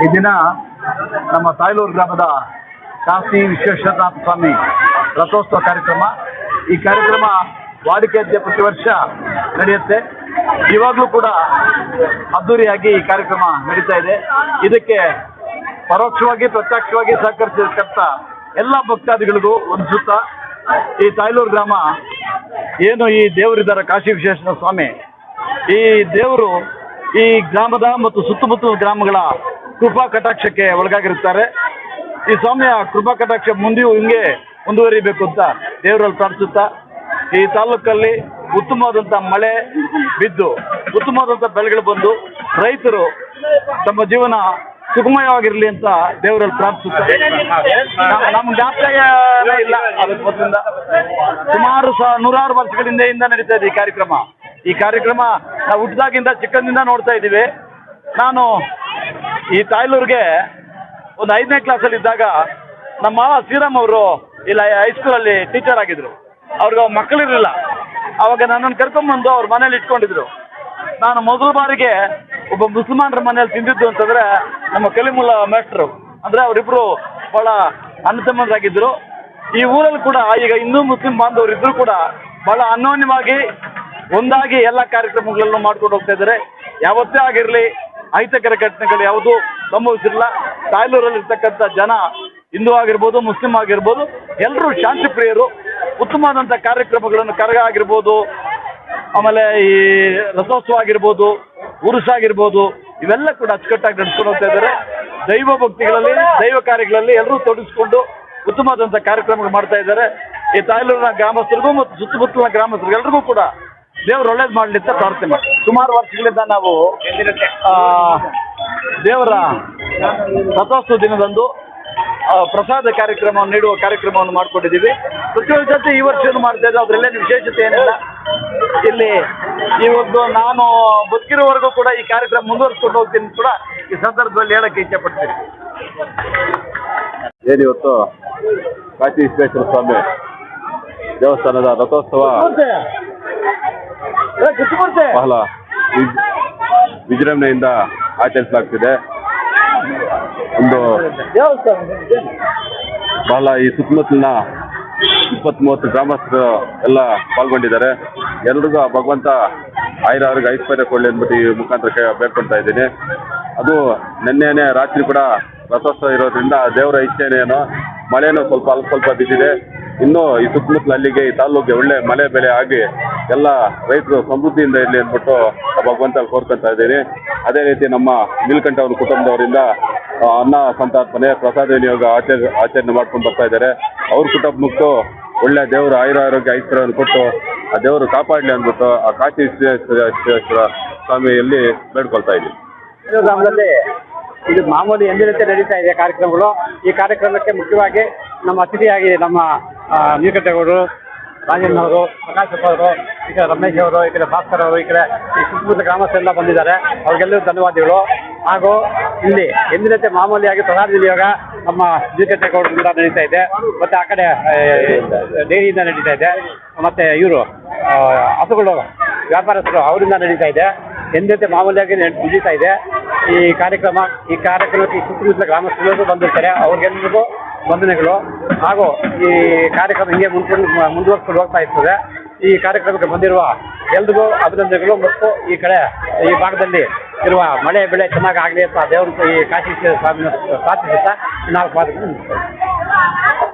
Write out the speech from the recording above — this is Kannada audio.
ಈ ದಿನ ನಮ್ಮ ತಾಯ್ಲೂರು ಗ್ರಾಮದ ಕಾಶಿ ವಿಶ್ವೇಶ್ವರನಾಥ ಸ್ವಾಮಿ ರಥೋತ್ಸವ ಕಾರ್ಯಕ್ರಮ. ಈ ಕಾರ್ಯಕ್ರಮ ವಾಡಿಕೆಯಂತೆ ಪ್ರತಿ ವರ್ಷ ನಡೆಯುತ್ತೆ. ಇವಾಗಲೂ ಕೂಡ ಅದ್ದೂರಿಯಾಗಿ ಈ ಕಾರ್ಯಕ್ರಮ ನಡೀತಾ ಇದೆ. ಇದಕ್ಕೆ ಪರೋಕ್ಷವಾಗಿ ಪ್ರತ್ಯಕ್ಷವಾಗಿ ಸಹಕರಿಸಿರ್ತಕ್ಕಂಥ ಎಲ್ಲ ಭಕ್ತಾದಿಗಳಿಗೂ ಒಂದು ಸುತ್ತ ಈ ತಾಯ್ಲೂರು ಗ್ರಾಮ ಏನು ಈ ದೇವರಿದ್ದಾರೆ ಕಾಶಿ ವಿಶ್ವೇಶ್ವರ ಸ್ವಾಮಿ, ಈ ದೇವರು ಈ ಗ್ರಾಮದ ಮತ್ತು ಸುತ್ತಮುತ್ತಲ ಗ್ರಾಮಗಳ ಕೃಪಾ ಕಟಾಕ್ಷಕ್ಕೆ ಒಳಗಾಗಿರುತ್ತಾರೆ. ಈ ಸ್ವಾಮಿಯ ಕೃಪಾ ಕಟಾಕ್ಷ ಮುಂದೆಯೂ ಹಿಂಗೆ ಮುಂದುವರಿಬೇಕು ಅಂತ ದೇವರಲ್ಲಿ ಪ್ರಾರ್ಥಿಸುತ್ತಾ, ಈ ತಾಲೂಕಲ್ಲಿ ಉತ್ತಮವಾದಂಥ ಮಳೆ ಬಿದ್ದು ಉತ್ತಮವಾದಂಥ ಬೆಳೆಗಳು ಬಂದು ರೈತರು ತಮ್ಮ ಜೀವನ ಸುಗಮಯವಾಗಿರಲಿ ಅಂತ ದೇವರಲ್ಲಿ ಪ್ರಾರ್ಥಿಸುತ್ತಾರೆ. ನಮ್ಮ ಜ್ಞಾಪಕ ಇಲ್ಲ, ಅದರ ಮೊದಲಿಂದ ಸುಮಾರು ನೂರಾರು ವರ್ಷಗಳಿಂದ ನಡೀತಾ ಇದೆ ಈ ಕಾರ್ಯಕ್ರಮ. ಈ ಕಾರ್ಯಕ್ರಮ ನಾವು ಹುಟ್ಟಿದಾಗಿಂದ ಚಿಕ್ಕಂದಿಂದ ನೋಡ್ತಾ ಇದ್ದೀವಿ. ನಾನು ಈ ತಾಯ್ಲೂರಿಗೆ ಒಂದು 5ನೇ ಕ್ಲಾಸಲ್ಲಿ ಇದ್ದಾಗ ನಮ್ಮ ಶ್ರೀರಾಮ್ ಅವರು ಇಲ್ಲ ಹೈಸ್ಕೂಲಲ್ಲಿ ಟೀಚರ್ ಆಗಿದ್ರು. ಅವ್ರಿಗೆ ಮಕ್ಕಳಿರಲಿಲ್ಲ. ಅವಾಗ ನನ್ನನ್ನು ಕರ್ಕೊಂಡ್ಬಂದು ಅವ್ರ ಮನೇಲಿ ಇಟ್ಕೊಂಡಿದ್ರು. ನಾನು ಮೊದಲ ಬಾರಿಗೆ ಒಬ್ಬ ಮುಸಲ್ಮಾನರ ಮನೇಲಿ ತಿಂದಿದ್ದು ಅಂತಂದರೆ ನಮ್ಮ ಕಲಿಮುಲ್ಲಾ ಮೇಸ್ಟ್ರು, ಅಂದರೆ ಅವರಿಬ್ಬರು ಭಾಳ ಅಣ್ಣತಮ್ಮರಾಗಿದ್ದರು. ಈ ಊರಲ್ಲಿ ಕೂಡ ಈಗ ಇನ್ನೂ ಮುಸ್ಲಿಂ ಬಾಂಧವರು ಇದ್ದರೂ ಕೂಡ ಭಾಳ ಅನ್ಯೋನ್ಯವಾಗಿ ಒಂದಾಗಿ ಎಲ್ಲ ಕಾರ್ಯಕ್ರಮಗಳನ್ನು ಮಾಡ್ಕೊಂಡು ಹೋಗ್ತಾ ಇದ್ದಾರೆ. ಯಾವತ್ತೇ ಆಗಿರಲಿ ಅಹಿತಕರ ಘಟನೆಗಳು ಯಾವುದೂ ಸಂಭವಿಸಿರಲಿಲ್ಲ. ತಾಯ್ಲೂರಲ್ಲಿರ್ತಕ್ಕಂಥ ಜನ ಹಿಂದೂ ಆಗಿರ್ಬೋದು, ಮುಸ್ಲಿಂ ಆಗಿರ್ಬೋದು, ಎಲ್ಲರೂ ಶಾಂತಿ ಪ್ರಿಯರು. ಉತ್ತಮವಾದಂಥ ಕಾರ್ಯಕ್ರಮಗಳನ್ನು ಕರಗ ಆಗಿರ್ಬೋದು, ಆಮೇಲೆ ಈ ರಥೋತ್ಸವ ಆಗಿರ್ಬೋದು, ಉರುಸಾಗಿರ್ಬೋದು, ಇವೆಲ್ಲ ಕೂಡ ಅಚ್ಚುಕಟ್ಟಾಗಿ ನಡೆಸ್ಕೊಂಡು ಹೋಗ್ತಾ ಇದ್ದಾರೆ. ದೈವ ಭಕ್ತಿಗಳಲ್ಲಿ, ದೈವ ಕಾರ್ಯಗಳಲ್ಲಿ ಎಲ್ಲರೂ ತೊಡಗಿಸ್ಕೊಂಡು ಉತ್ತಮವಾದಂಥ ಕಾರ್ಯಕ್ರಮಗಳು ಮಾಡ್ತಾ ಇದ್ದಾರೆ. ಈ ತಾಯ್ಲೂರಿನ ಗ್ರಾಮಸ್ಥರಿಗೂ ಮತ್ತು ಸುತ್ತಮುತ್ತಲಿನ ಗ್ರಾಮಸ್ಥರಿಗೂ ಎಲ್ರಿಗೂ ಕೂಡ ದೇವರು ಒಳ್ಳೇದು ಮಾಡಲಿ ಅಂತ ಪ್ರಾರ್ಥನೆ ಮಾಡಿ ಸುಮಾರು ವರ್ಷಗಳಿಂದ ನಾವು ದೇವರ ರಥೋತ್ಸವ ದಿನದಂದು ಪ್ರಸಾದ ಕಾರ್ಯಕ್ರಮವನ್ನು ನೀಡುವ ಕಾರ್ಯಕ್ರಮವನ್ನು ಮಾಡ್ಕೊಂಡಿದ್ದೀವಿ. ಪ್ರತಿಯೊಂದು ಜೊತೆ ಈ ವರ್ಷ ಮಾಡ್ತಾ ಇದ್ದೆ. ಅದರಲ್ಲೇನು ವಿಶೇಷತೆ ಏನಿಲ್ಲ. ಇಲ್ಲಿ ಇವತ್ತು ನಾನು ಬದುಕಿರೋವರೆಗೂ ಕೂಡ ಈ ಕಾರ್ಯಕ್ರಮ ಮುಂದುವರಿಸ್ಕೊಂಡು ಹೋಗ್ತೀನಿ ಕೂಡ ಈ ಸಂದರ್ಭದಲ್ಲಿ ಹೇಳಕ್ಕೆ ಇಚ್ಛೆಪಡ್ತೀನಿ. ಏನಿವತ್ತು ಕಾಶಿ ವಿಶ್ವೇಶ್ವರ ಸ್ವಾಮಿ ದೇವಸ್ಥಾನದ ರಥೋತ್ಸವ ಬಹಳ ವಿಜೃಂಭಣೆಯಿಂದ ಆಚರಿಸಲಾಗ್ತಿದೆ. ಒಂದು ಬಹಳ ಈ ಸುತ್ತಮುತ್ತಲಿನ 20-30 ಗ್ರಾಮಸ್ಥರು ಎಲ್ಲ ಪಾಲ್ಗೊಂಡಿದ್ದಾರೆ. ಎಲ್ರಿಗೂ ಭಗವಂತ ಅವ್ರಿಗೆ ಐಶ್ವರ್ಯ ಕೊಡಲಿ ಅಂದ್ಬಿಟ್ಟು ಈ ಮುಖಾಂತರ ಬೇಡ್ಕೊಳ್ತಾ ಇದ್ದೀನಿ. ಅದು ನಿನ್ನೆನೇ ರಾತ್ರಿ ಕೂಡ ರಥೋತ್ಸವ ಇರೋದ್ರಿಂದ ದೇವರ ಇಚ್ಛೆನೇನೋ ಮಳೆನೂ ಸ್ವಲ್ಪ ಬಿದ್ದಿದೆ. ಇನ್ನೂ ಈ ಸುತ್ತಮುತ್ತಲ ಅಲ್ಲಿಗೆ ಈ ತಾಲೂಕಿಗೆ ಒಳ್ಳೆ ಮಳೆ ಬೆಳೆ ಆಗಿ ಎಲ್ಲ ರೈತರು ಸಮೃದ್ಧಿಯಿಂದ ಇರಲಿ ಅಂದ್ಬಿಟ್ಟು ಭಗವಂತ ಕೋರ್ಕೊಳ್ತಾ ಇದ್ದೀನಿ. ಅದೇ ರೀತಿ ನಮ್ಮ ನೀಲಕಂಠ ಅವ್ರ ಕುಟುಂಬದವರಿಂದ ಅನ್ನ ಸಂತರ್ಪಣೆ ಪ್ರಸಾದ ವಿನಿಯೋಗ ಆಚರಣೆ ಮಾಡ್ಕೊಂಡು ಬರ್ತಾ ಇದ್ದಾರೆ. ಅವ್ರ ಕುಟುಂಬಕ್ಕೂ ಒಳ್ಳೆ ದೇವರು ಆರೋಗ್ಯ ಐಶ್ವರ್ಯವನ್ನು ಕೊಟ್ಟು ಆ ದೇವರು ಕಾಪಾಡಲಿ ಅಂದ್ಬಿಟ್ಟು ಆ ಕಾಶಿ ವಿಶ್ವೇಶ್ವರ ಸ್ವಾಮಿಯಲ್ಲಿ ಬೇಡ್ಕೊಳ್ತಾ ಇದ್ದೀನಿ. ಗ್ರಾಮದಲ್ಲಿ ಇದು ಮಾಮೂಲಿ ಎಂದಿನಂತೆ ನಡೀತಾ ಇದೆ ಕಾರ್ಯಕ್ರಮಗಳು. ಈ ಕಾರ್ಯಕ್ರಮಕ್ಕೆ ಮುಖ್ಯವಾಗಿ ನಮ್ಮ ಅತಿಥಿಯಾಗಿ ನಮ್ಮ ನೀಲಕಂಠೇಗೌಡರು, ರಾಜಣ್ಣವರು, ಪ್ರಕಾಶಪ್ಪ ಅವರು, ಈ ಕಡೆ ರಮೇಶ್ ಅವರು, ಈ ಕಡೆ ಭಾಸ್ಕರ್ ಅವರು, ಈ ಕಡೆ ಈ ಸುತ್ತಮುತ್ತ ಗ್ರಾಮಸ್ಥರೆಲ್ಲ ಬಂದಿದ್ದಾರೆ. ಅವ್ರಿಗೆಲ್ಲರೂ ಧನ್ಯವಾದಗಳು. ಹಾಗೂ ಇಲ್ಲಿ ಎಂದಿನಂತೆ ಮಾಮೂಲಿಯಾಗಿ ಪ್ರಸಾದ ವಿನಿಯೋಗ ನಮ್ಮ ನೀಲಕಂಠೇಗೌಡರಿಂದ ನಡೀತಾ ಇದೆ. ಮತ್ತು ಆ ಕಡೆ ಡೈರಿಯಿಂದ ನಡೀತಾ ಇದೆ. ಮತ್ತು ಇವರು ಹಸುಗಳು ವ್ಯಾಪಾರಸ್ಥರು ಅವರಿಂದ ನಡೀತಾ ಇದೆ. ಎಂದಿನಂತೆ ಮಾಮೂಲಿಯಾಗಿ ನಡೀತಾ ಇದೆ ಈ ಕಾರ್ಯಕ್ರಮಕ್ಕೆ ಈ ಸುತ್ತಮುತ್ತಲ ಗ್ರಾಮಸ್ಥರು ಬಂದಿರ್ತಾರೆ. ಅವ್ರಿಗೆಲ್ಲರಿಗೂ ವಂದನೆಗಳು. ಹಾಗೂ ಈ ಕಾರ್ಯಕ್ರಮ ಹಿಂಗೆ ಮುಂದುವರ್ಸ್ಕೊಂಡು ಹೋಗ್ತಾ ಇರ್ತದೆ. ಈ ಕಾರ್ಯಕ್ರಮಕ್ಕೆ ಬಂದಿರುವ ಎಲ್ರಿಗೂ ಅಭಿನಂದನೆಗಳು. ಮತ್ತು ಈ ಭಾಗದಲ್ಲಿ ಇರುವ ಮಳೆ ಬೆಳೆ ಚೆನ್ನಾಗಿ ಆಗಲಿ ಅಂತ ದೇವರು ಈ ಕಾಶಿ ಸ್ವಾಮಿನ ಪ್ರಾರ್ಥಿಸುತ್ತಾ 4 ಮಾತುಗಳನ್ನು ಮುಗಿಸ್ತಾರೆ.